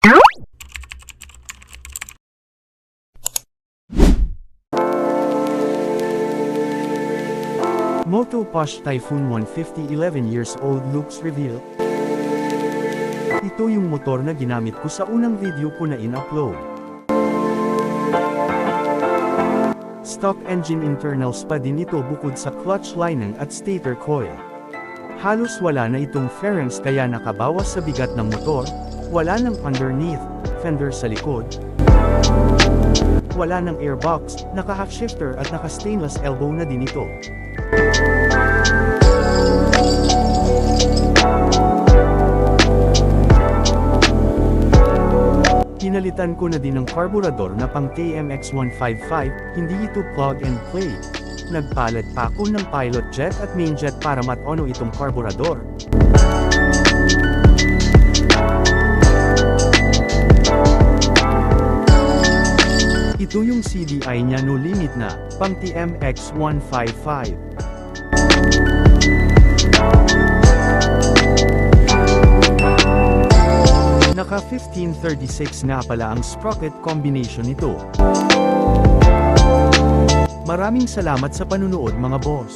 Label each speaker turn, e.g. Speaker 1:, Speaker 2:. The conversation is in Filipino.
Speaker 1: Moto Posh Typhoon 150 11 years old looks reveal. Ito yung motor na ginamit ko sa unang video ko na in-upload. Stock engine internals pa din ito bukod sa clutch lining at stator coil. Halos wala na itong fairings kaya nakabawas sa bigat ng motor, wala ng underneath fender sa likod, wala ng airbox, naka-half shifter at naka-stainless elbow na din ito. Pinalitan ko na din ng karburador na pang TMX 155, hindi ito plug and play. Nagpalit pa ako ng pilot jet at main jet para mat-ono itong karburador. Ito yung CDI niya no limit na, pang TMX 155. Naka 1536 nga pala ang sprocket combination nito. Maraming salamat sa panunood mga boss.